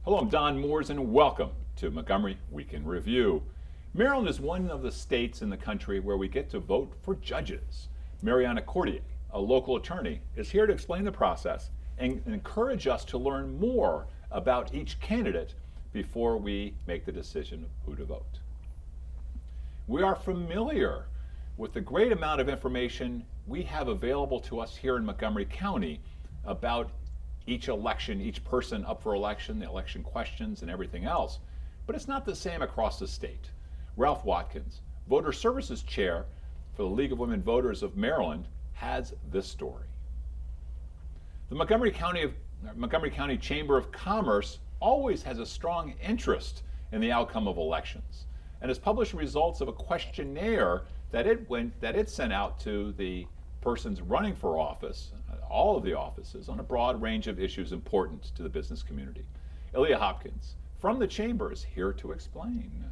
Hello, I'm Don Mooers, and welcome to Montgomery Week in Review. Maryland is one of the states in the country where we get to vote for judges. Mariana Cordier, a local attorney, is here to explain the process and encourage us to learn more about each candidate before we make the decision of who to vote. We are familiar with the great amount of information we have available to us here in Montgomery County about each election, each person up for election, the election questions and everything else. But it's not the same across the state. Ralph Watkins, Voter Services Chair for the League of Women Voters of Maryland, has this story. The Montgomery County Chamber of Commerce always has a strong interest in the outcome of elections and has published results of a questionnaire that it sent out to the persons running for office, all of the offices, on a broad range of issues important to the business community. Ilaya Hopkins from the Chamber is here to explain.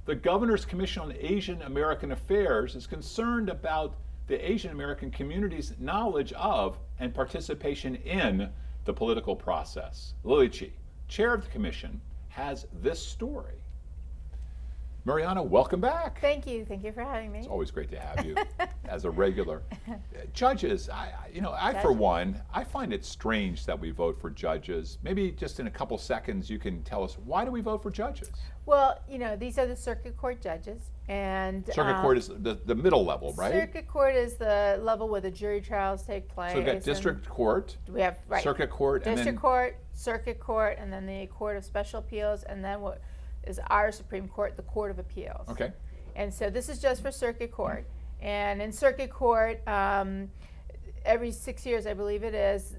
The Governor's Commission on Asian American Affairs is concerned about the Asian American community's knowledge of and participation in the political process. Lily Chi, chair of the commission, has this story. Mariana, welcome back. Thank you. Thank you for having me. It's always great to have you as a regular. Judges, for one, I find it strange that we vote for judges. Maybe just in a couple seconds you can tell us, why do we vote for judges? Well, these are the circuit court judges. And circuit court is the middle level, right? Circuit court is the level where the jury trials take place. So we've got district court, we have circuit court, district court, circuit court, and then the Court of Special Appeals, and then what is our Supreme Court, the Court of Appeals. Okay. And so this is just for circuit court. And in circuit court, every 6 years, I believe it is,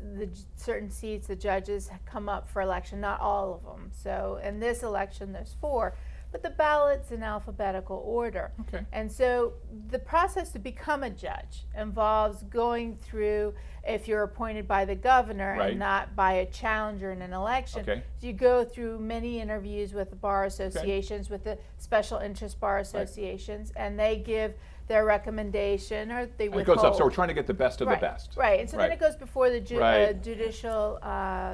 certain seats, the judges come up for election, not all of them. So in this election, there's 4. But the ballot's in alphabetical order. Okay. And so the process to become a judge involves going through, if you're appointed by the governor right. and not by a challenger in an election, okay. so you go through many interviews with the bar associations, okay. with the special interest bar associations, right. and they give their recommendation or they withhold. It goes up, so we're trying to get the best of right. the best. Right, and so then it goes before the Judicial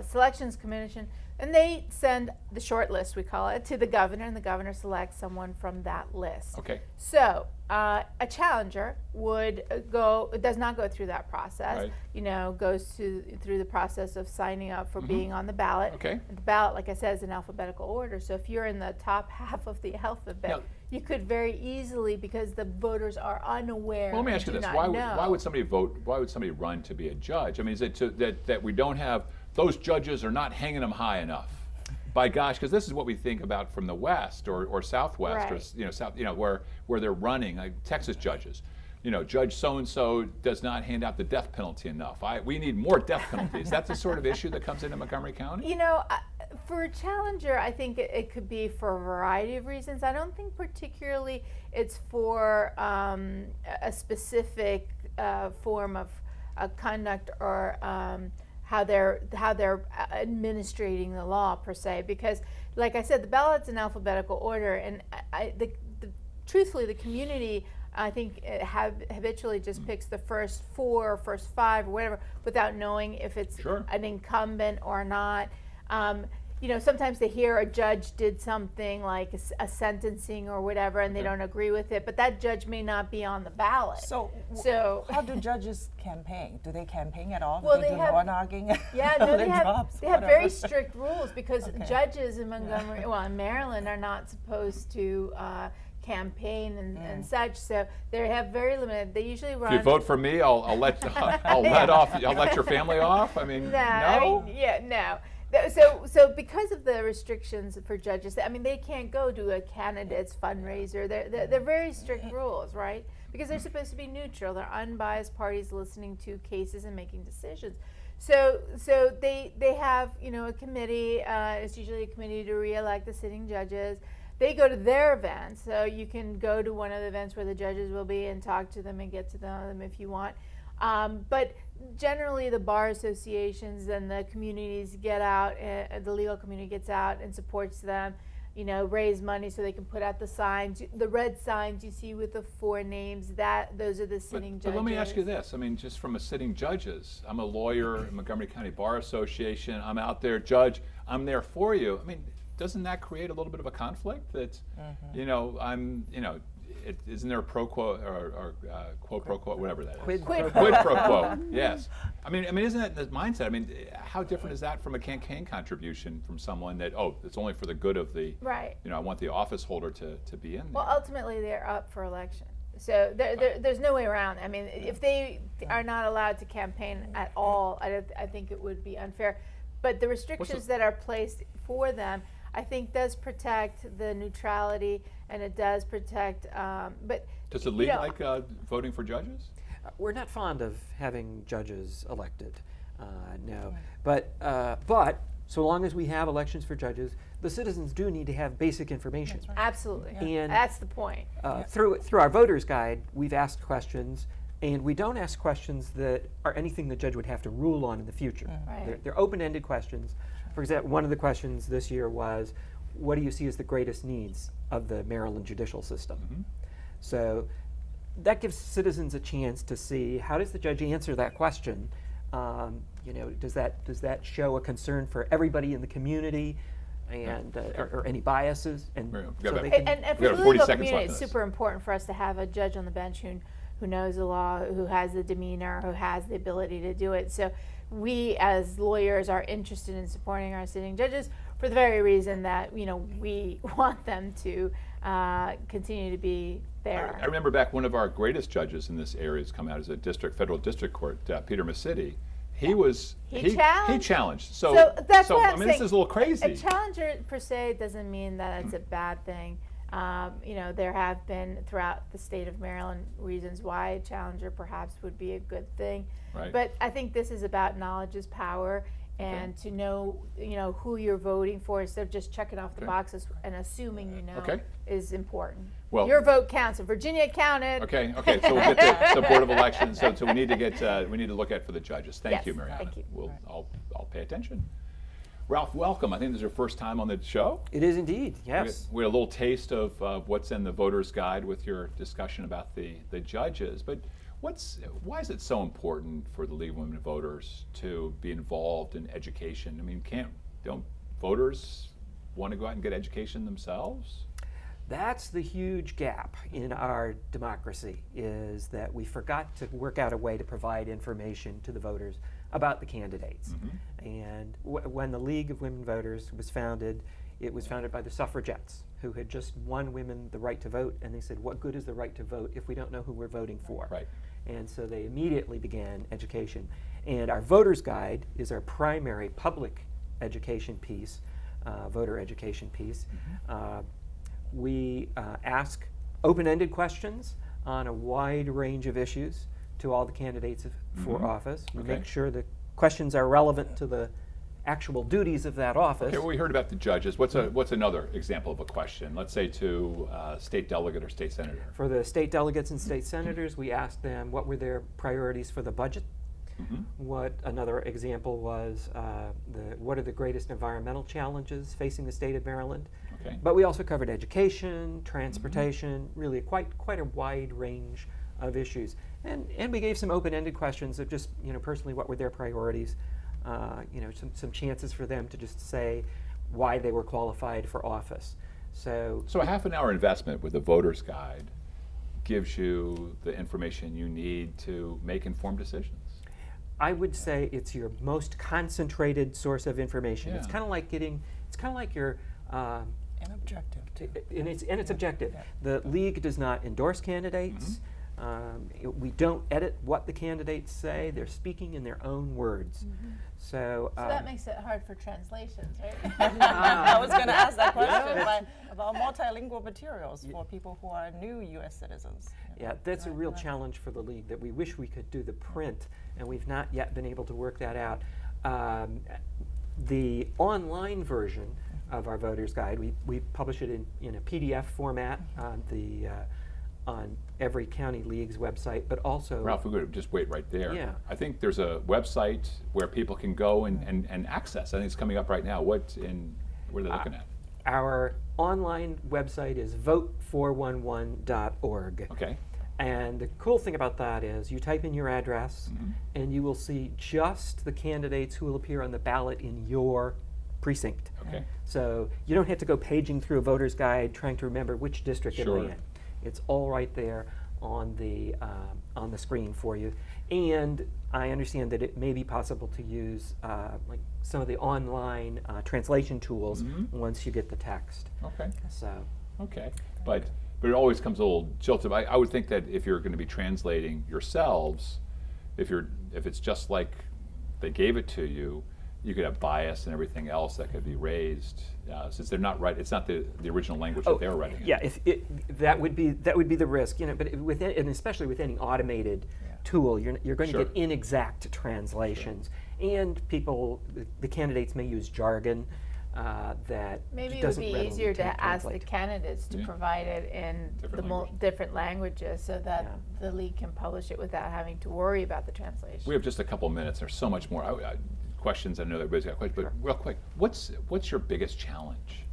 Selections Commission, and they send the short list, we call it, to the governor, and the governor selects someone from that list. Okay. So a challenger does not go through that process. Right. Goes through the process of signing up for being on the ballot. Okay. The ballot, like I said, is in alphabetical order. So if you're in the top half of the alphabet, you could very easily, because the voters are unaware. Well, let me ask you this: why would somebody vote? Why would somebody run to be a judge? I mean, is it that we don't have those judges are not hanging them high enough? By gosh, because this is what we think about from the West or Southwest, right. or South, where they're running, like Texas judges. Judge so and so does not hand out the death penalty enough. We need more death penalties. That's the sort of issue that comes into Montgomery County. For a challenger, I think it could be for a variety of reasons. I don't think particularly it's for a specific form of conduct or how they're administrating the law per se, because like I said, the ballot's in alphabetical order, and truthfully the community, I think, habitually just picks the first 4 or first 5 or whatever without knowing if it's an incumbent or not. Sometimes they hear a judge did something like a sentencing or whatever, and they don't agree with it, but that judge may not be on the ballot. So how do judges campaign? Do they campaign at all? Well, do they do lawn-hogging? Yeah, no, they have very strict rules, because judges in Montgomery, in Maryland, are not supposed to campaign and such, so they have very limited. They usually run. If you vote for me, I'll let your family off. I mean, no. No. So because of the restrictions for judges, they can't go to a candidate's fundraiser. They're very strict rules, right? Because they're supposed to be neutral. They're unbiased parties listening to cases and making decisions. So they have a committee. It's usually a committee to re-elect the sitting judges. They go to their events, so you can go to one of the events where the judges will be and talk to them and get to know them if you want. But generally the bar associations and the communities get out, the legal community gets out and supports them. raise money so they can put out the signs, the red signs you see with the 4 names. Those are the sitting judges. But let me ask you this. I mean, just from a sitting judges, I'm a lawyer in Montgomery County Bar Association. I'm out there, judge. I'm there for you. I mean, doesn't that create a little bit of a conflict? That, isn't there a pro quo or quo pro quo, whatever that is? Quid pro Quid pro quo. Yes. I mean, isn't that the mindset? I mean, how different is that from a campaign contribution from someone that, it's only for the good of the, Right. I want the office holder to be in there. Well, ultimately, they're up for election. So there's no way around. I mean, if they are not allowed to campaign at all, I think it would be unfair. But the restrictions that are placed for them, I think, does protect the neutrality, and it does protect. But does it lead like voting for judges? We're not fond of having judges elected, no. But so long as we have elections for judges, the citizens do need to have basic information. That's right. absolutely, And that's the point. Through our voters guide, we've asked questions, and we don't ask questions that are anything the judge would have to rule on in the future. Right. They're open-ended questions. For example, one of the questions this year was, what do you see as the greatest needs of the Maryland judicial system? Mm-hmm. So that gives citizens a chance to see, how does the judge answer that question? Does that show a concern for everybody in the community, and or any biases? And We've got And for got the 40 legal seconds community, left it's in this. super important for us to have a judge on the bench who knows the law, who has the demeanor, who has the ability to do it. So we as lawyers are interested in supporting our sitting judges for the very reason that we want them to continue to be there. I remember back, one of our greatest judges in this area has come out as a federal district court, Peter Massidi. He challenged. So that's what I'm I mean, this saying. is a little crazy. A challenger per se doesn't mean that it's a bad thing. There have been throughout the state of Maryland reasons why a challenger perhaps would be a good thing. Right. But I think this is about knowledge is power, and to know who you're voting for instead of just checking off the boxes and assuming is important. Well, your vote counts. And Virginia counted. Okay. So we'll get to Board of Elections. So we need to look at for the judges. Thank Yes, you, Mariana. thank you. I'll pay attention. Ralph, welcome. I think this is your first time on the show. It is indeed, yes. We had a little taste of what's in the voter's guide with your discussion about the judges, but why is it so important for the League of Women Voters to be involved in education? I mean, don't voters want to go out and get education themselves? That's the huge gap in our democracy, is that we forgot to work out a way to provide information to the voters about the candidates. Mm-hmm. And when the League of Women Voters was founded, it was founded by the suffragettes, who had just won women the right to vote, and they said, what good is the right to vote if we don't know who we're voting for? Right. And so they immediately began education. And our voter's guide is our primary public education piece, voter education piece. Mm-hmm. We ask open-ended questions on a wide range of issues to all the candidates for office. We make sure the questions are relevant to the actual duties of that office. Okay, well, we heard about the judges. What's another example of a question? Let's say to a state delegate or state senator. For the state delegates and state senators, we asked them what were their priorities for the budget. What another example was, what are the greatest environmental challenges facing the state of Maryland? Okay. But we also covered education, transportation, really quite a wide range of issues. And we gave some open-ended questions of just, personally, what were their priorities? Some chances for them to just say why they were qualified for office. So a half an hour investment with a voter's guide gives you the information you need to make informed decisions. I would say it's your most concentrated source of information. Yeah. It's kind of like your And objective. and it's objective. Yeah. The league does not endorse candidates. We don't edit what the candidates say. They're speaking in their own words. So that makes it hard for translations, right? I was going to ask that question about multilingual materials for people who are new U.S. citizens. yeah, that's a real challenge for the league, that we wish we could do the print, and we've not yet been able to work that out. The online version of our voter's guide, we publish it in a PDF format on every county league's website, but also Ralph, we're going to just wait right there. Yeah. I think there's a website where people can go and access. I think it's coming up right now. What are they looking at? Our online website is vote411.org. Okay. And the cool thing about that is you type in your address and you will see just the candidates who will appear on the ballot in your precinct. Okay. So you don't have to go paging through a voter's guide trying to remember which district Sure. am I in. It's all right there on the screen for you. And I understand that it may be possible to use like some of the online translation tools once you get the text. Okay. So Okay. But it always comes a little jilted. I would think that if you're going to be translating yourselves, if it's just like they gave it to you, you could have bias and everything else that could be raised since they're not right. It's not the original language that they're writing. Yeah, that would be the risk, you know. But and especially with any automated tool, you're going to Sure. get inexact translations, and the candidates may use jargon that Maybe it would doesn't be readily easier to ask the translate. candidates to Yeah. provide it in Different the language. different languages so that Yeah. the league can publish it without having to worry about the translation. We have just a couple minutes. There's so much more questions. I know everybody's got questions, but real quick, what's your biggest challenge?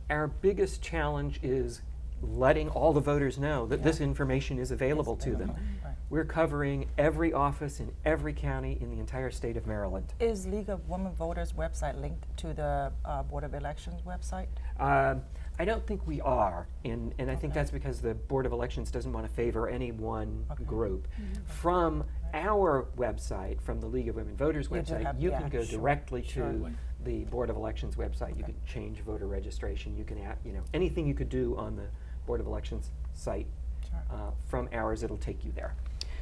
Our biggest challenge is letting all the voters know that this information is available to them. Right. We're covering every office in every county in the entire state of Maryland. Is League of Women Voters website linked to the Board of Elections website? I don't think we are, and I think that's because the Board of Elections doesn't want to favor any one group. From our website, from the League of Women Voters You do website, have- you yeah, can go sure, directly sure. to the Board of Elections website. You can change voter registration. You can add, anything you could do on the Board of Elections site. Sure. From ours, it'll take you there.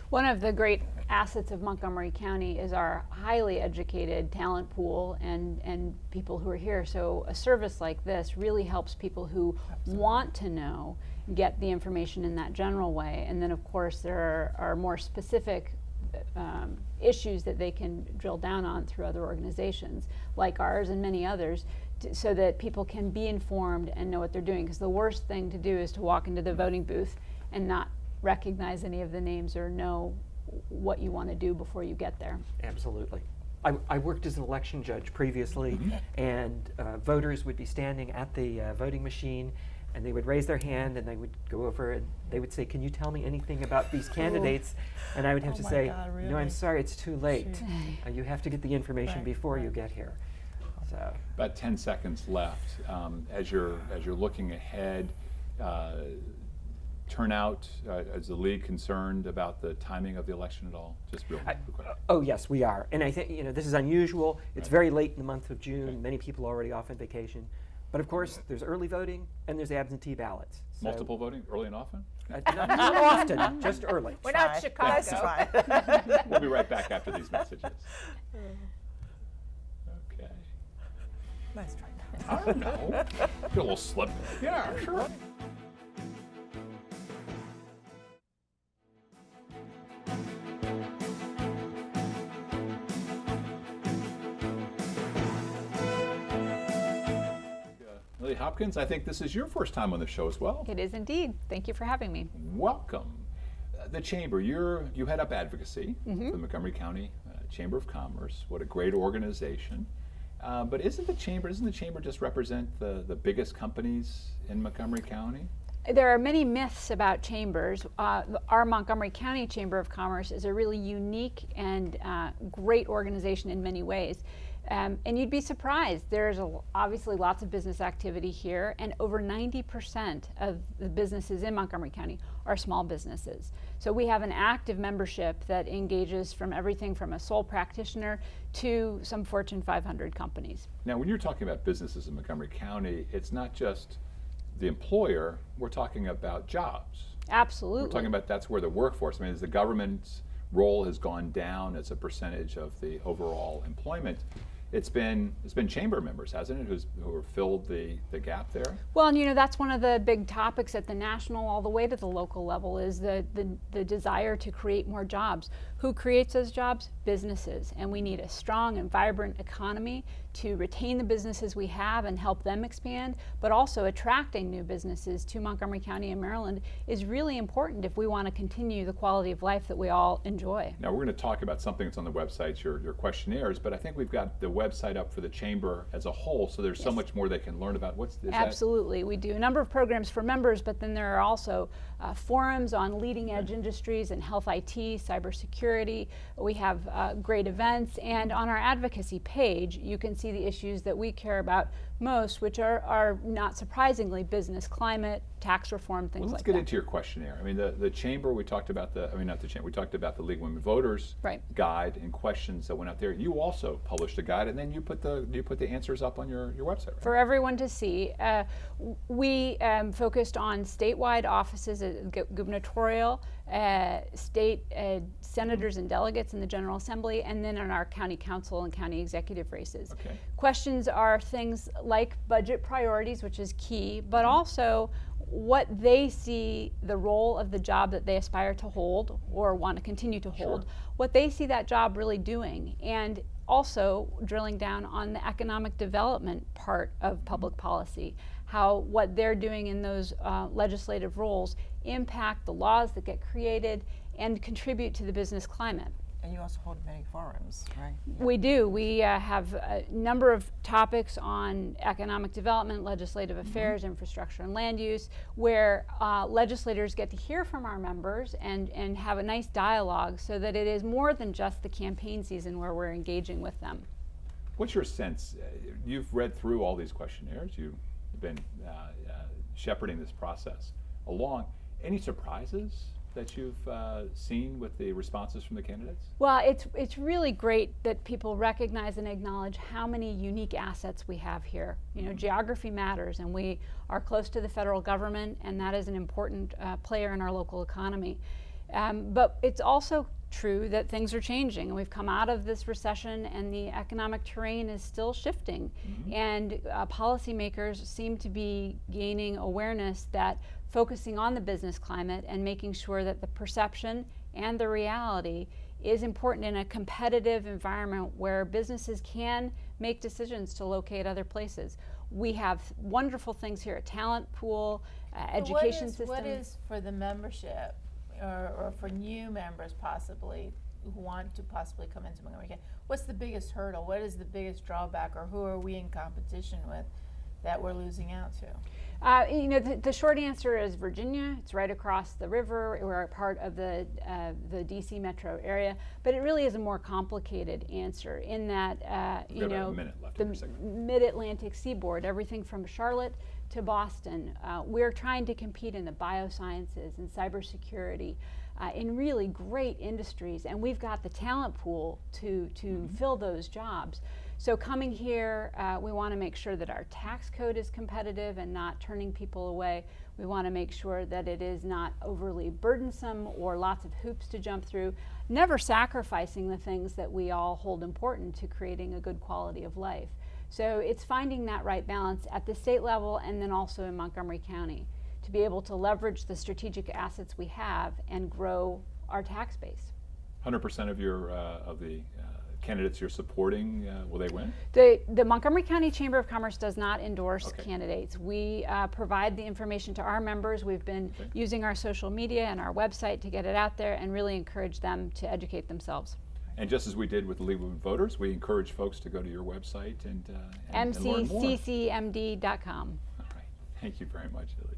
One of the great assets of Montgomery County is our highly educated talent pool and people who are here. So a service like this really helps people who want to know get the information in that general way. And then of course there are more specific issues that they can drill down on through other organizations like ours and many others so that people can be informed and know what they're doing. Because the worst thing to do is to walk into the voting booth and not recognize any of the names or know what you want to do before you get there. Absolutely. I worked as an election judge previously, and voters would be standing at the voting machine, and they would raise their hand, and they would go over, and they would say, "Can you tell me anything about these candidates?" And I would have Oh to my say, God, "No, I'm really? sorry, it's too late. Shoot. You have to get the information Right, before you right. get here." So, About 10 seconds left. As you're looking ahead, turnout, is the league concerned about the timing of the election at all? Just real quick. oh yes, we are, and I think this is unusual. It's very late in the month of June. Many people are already off on vacation, but of course, there's early voting and there's absentee ballots. So, Multiple voting, early and often? not often, just early. We're not Try. Chicago. Let's try. We'll be right back after these messages. Okay. Let's try. I don't know. Get a little slip. Yeah, sure. Ilaya Hopkins, I think this is your first time on the show as well. It is indeed. Thank you for having me. Welcome. The Chamber, you head up advocacy for the Montgomery County Chamber of Commerce. What a great organization. But doesn't the Chamber just represent the biggest companies in Montgomery County? There are many myths about chambers. Our Montgomery County Chamber of Commerce is a really unique and great organization in many ways. And you'd be surprised. There's obviously lots of business activity here, and over 90% of the businesses in Montgomery County are small businesses. So we have an active membership that engages from everything from a sole practitioner to some Fortune 500 companies. Now, when you're talking about businesses in Montgomery County, it's not just the employer, we're talking about jobs. Absolutely. We're talking about that's where the workforce, I mean, as the government's role has gone down as a percentage of the overall employment, it's been chamber members, hasn't it, who have filled the gap there? Well, and that's one of the big topics at the national all the way to the local level is the desire to create more jobs. Who creates those jobs? Businesses. And we need a strong and vibrant economy to retain the businesses we have and help them expand, but also attracting new businesses to Montgomery County and Maryland is really important if we want to continue the quality of life that we all enjoy. Now, we're going to talk about something that's on the website, your questionnaires, but I think we've got the website up for the chamber as a whole, so there's so much more they can learn about. Absolutely. We do a number of programs for members, but then there are also forums on leading edge industries and health IT, cybersecurity. We have great events, and on our advocacy page, you can see the issues that we care about most, which are not surprisingly business climate, tax reform, things Well, like let's that. get into your questionnaire. I mean, the chamber, we talked about not the chamber, we talked about the League of Women Voters guide and questions that went out there. You also published a guide, and then you put the answers up on your website, right? For everyone to see. We focused on statewide offices, gubernatorial, state senators and delegates in the General Assembly, and then on our county council and county executive races. Okay. Questions are things like budget priorities, which is key, but also what they see the role of the job that they aspire to hold or want to continue to hold, what they see that job really doing, and also drilling down on the economic development part of public policy, how what they're doing in those legislative roles impact the laws that get created and contribute to the business climate. And you also hold many forums, right? We do. We have a number of topics on economic development, legislative affairs, infrastructure, and land use, where legislators get to hear from our members and have a nice dialogue so that it is more than just the campaign season where we're engaging with them. What's your sense? You've read through all these questionnaires. You've been shepherding this process along. Any surprises that you've seen with the responses from the candidates? Well, it's really great that people recognize and acknowledge how many unique assets we have here. You know, geography matters, and we are close to the federal government, and that is an important player in our local economy. But it's also true that things are changing, and we've come out of this recession, and the economic terrain is still shifting. And policymakers seem to be gaining awareness that focusing on the business climate and making sure that the perception and the reality is important in a competitive environment where businesses can make decisions to locate other places. We have wonderful things here, a talent pool, education system. What is for the membership or for new members possibly who want to possibly come into Montgomery County? What's the biggest hurdle? What is the biggest drawback, or who are we in competition with that we're losing out to? You know, the short answer is Virginia. It's right across the river. We're a part of the DC metro area, but it really is a more complicated answer in that you know, a minute left the in your segment. mid-Atlantic seaboard, everything from Charlotte to Boston. We're trying to compete in the biosciences and cybersecurity, in really great industries, and we've got the talent pool to fill those jobs. So coming here, we want to make sure that our tax code is competitive and not turning people away. We want to make sure that it is not overly burdensome or lots of hoops to jump through, never sacrificing the things that we all hold important to creating a good quality of life. So it's finding that right balance at the state level and then also in Montgomery County to be able to leverage the strategic assets we have and grow our tax base. 100% of the candidates you're supporting, will they win? The Montgomery County Chamber of Commerce does not endorse candidates. We provide the information to our members. We've been using our social media and our website to get it out there and really encourage them to educate themselves. And just as we did with the League of Women Voters, we encourage folks to go to your website and learn more. mcccmd.com. All right. Thank you very much, Ilaya.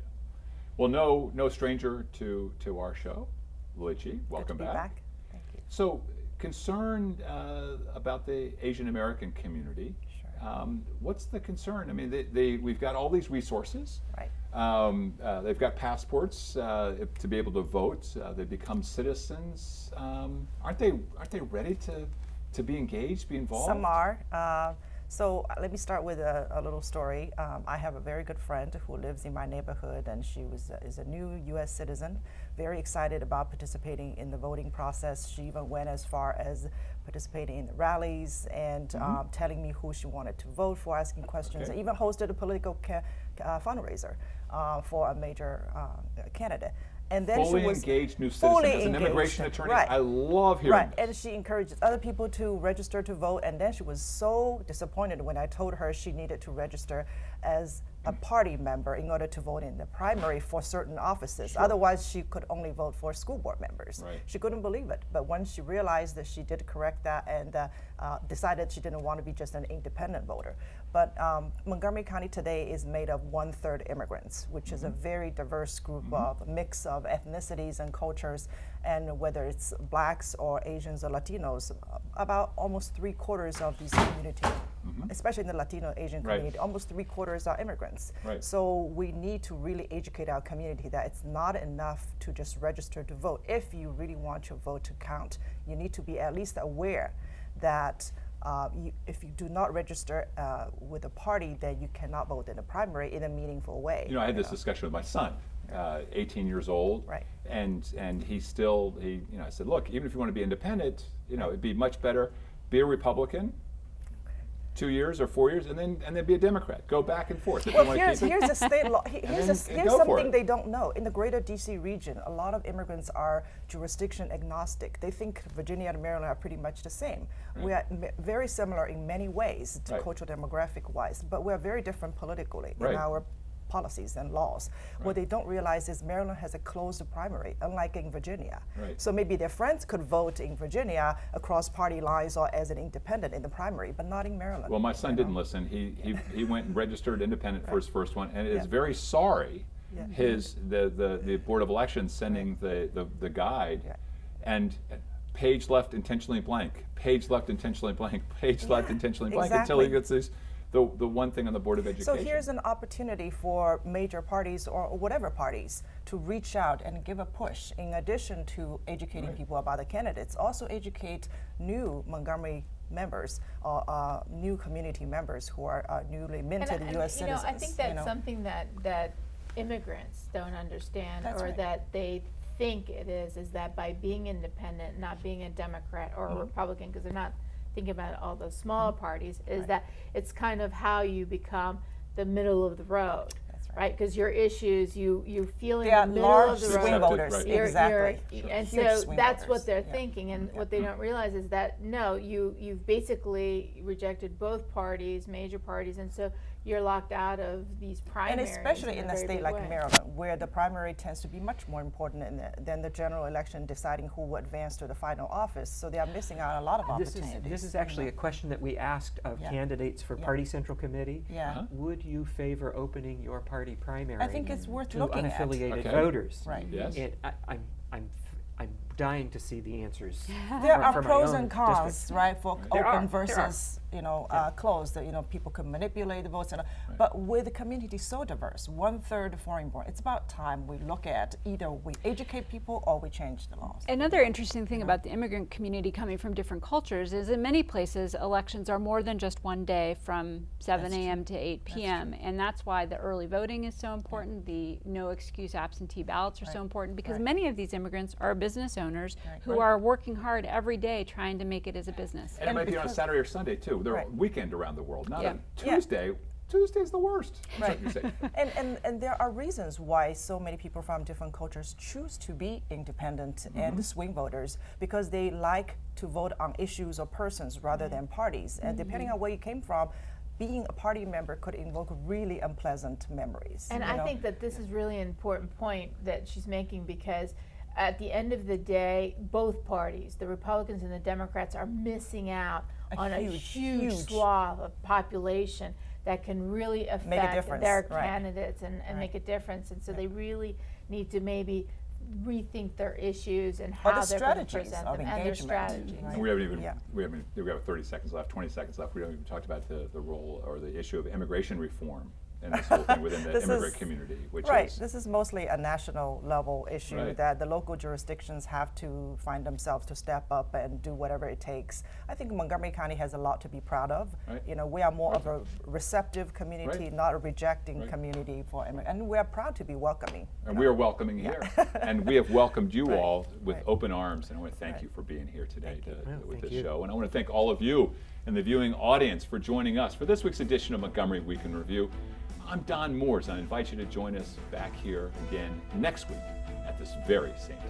Well, no stranger to our show. Ilaya Chi, welcome Good to be back. Thank you. So, concerned about the Asian American community. Sure. What's the concern? I mean, we've got all these resources. Right. They've got passports to be able to vote. They become citizens. Aren't they ready to be engaged, be involved? Some are. So let me start with a little story. I have a very good friend who lives in my neighborhood, and she is a new U.S. citizen, very excited about participating in the voting process. She even went as far as participating in the rallies and telling me who she wanted to vote for, asking questions, and even hosted a political fundraiser for a major candidate. And then fully she was engaged new citizen as an immigration attorney. Right. I love hearing this. And she encourages other people to register to vote. And then she was so disappointed when I told her she needed to register as a party member in order to vote in the primary for certain offices. Otherwise, she could only vote for school board members. Right. She couldn't believe it. But once she realized that, she did correct that and decided she didn't want to be just an independent voter. But Montgomery County today is made of 1/3 immigrants, which is a very diverse group of mix of ethnicities and cultures. And whether it's blacks or Asians or Latinos, about almost 3/4 of these community, especially in the Latino Asian community, almost 3/4 are immigrants. Right. So we need to really educate our community that it's not enough to just register to vote. If you really want your vote to count, you need to be at least aware that if you do not register with a party, then you cannot vote in a primary in a meaningful way. You know, I had this discussion with my son, 18 years old, Right. and he I said, look, even if you want to be independent, it'd be much better be a Republican 2 years or 4 years, and then be a Democrat. Go back and forth. If you Well, want to keep it. here's a state law. Here's go for something it. they don't know. In the greater DC region, a lot of immigrants are jurisdiction agnostic. They think Virginia and Maryland are pretty much the same. We are very similar in many ways, to cultural demographic wise, but we're very different politically in our policies and laws. What they don't realize is Maryland has a closed primary, unlike in Virginia. Right. So maybe their friends could vote in Virginia across party lines or as an independent in the primary, but not in Maryland. Well, my son didn't listen. He went and registered independent for his first one, and is very sorry. The Board of Elections sending the guide, and page left intentionally blank, page left intentionally blank, page left intentionally blank, until he gets this. The one thing on the Board of Education. So here's an opportunity for major parties or whatever parties to reach out and give a push. In addition to educating people about the candidates, also educate new Montgomery members or new community members who are newly minted U.S. citizens. I think that's something that immigrants don't understand, or that they think it is that by being independent, not being a Democrat or a Republican, because they're not thinking about all those smaller parties, is that it's kind of how you become the middle of the road. Right, because your issues, you feel in the middle of the road. Swing voters, exactly. And so that's what they're Yeah. thinking, and what they don't realize is that no, you've basically rejected both parties, major parties, and so you're locked out of these primaries. And especially in a state like way. Maryland, where the primary tends to be much more important than the general election deciding who will advance to the final office. So they are missing out on a lot of opportunities. This is actually a question that we asked of candidates for Party Central Committee. Yeah. Would you favor opening your party primary I think it's worth to looking at. unaffiliated voters? Right. Yes. And I'm dying to see the answers. There for are my pros own and cons, district. right, for There open are. versus closed. People can manipulate the votes, but with the community so diverse, 1/3 foreign born, it's about time we look at either we educate people or we change the laws. Another interesting thing about the immigrant community coming from different cultures is in many places elections are more than just one day from 7 a.m. to 8 p.m. And that's why the early voting is so important. The no excuse absentee ballots are so important, because many of these immigrants are business owners who are working hard every day trying to make it as a business. And it might be on a Saturday or Sunday too. They're on weekend around the world, not Yeah. on Tuesday. Tuesday's the worst. Right. You say. And there are reasons why so many people from different cultures choose to be independent and swing voters, because they like to vote on issues or persons rather than parties. And depending on where you came from, being a party member could invoke really unpleasant memories. And I think that this is really an important point that she's making, because at the end of the day, both parties, the Republicans and the Democrats, are missing out on a huge swath of population that can really affect their candidates and make a difference. And so they really need to maybe rethink their issues and how they're going to present them and their strategies. And we have 30 seconds left, 20 seconds left. We haven't even talked about the role or the issue of immigration reform and this whole thing within the immigrant community, which is this is mostly a national level issue that the local jurisdictions have to find themselves to step up and do whatever it takes. I think Montgomery County has a lot to be proud of. We are more of a receptive community, not a rejecting community for immigrants, and we are proud to be welcoming. And we are welcoming here, and we have welcomed you all with open arms. And I want to thank you for being here today with this show. And I want to thank all of you in the viewing audience for joining us for this week's edition of Montgomery Week in Review. I'm Don Mooers, and I invite you to join us back here again next week at this very same time.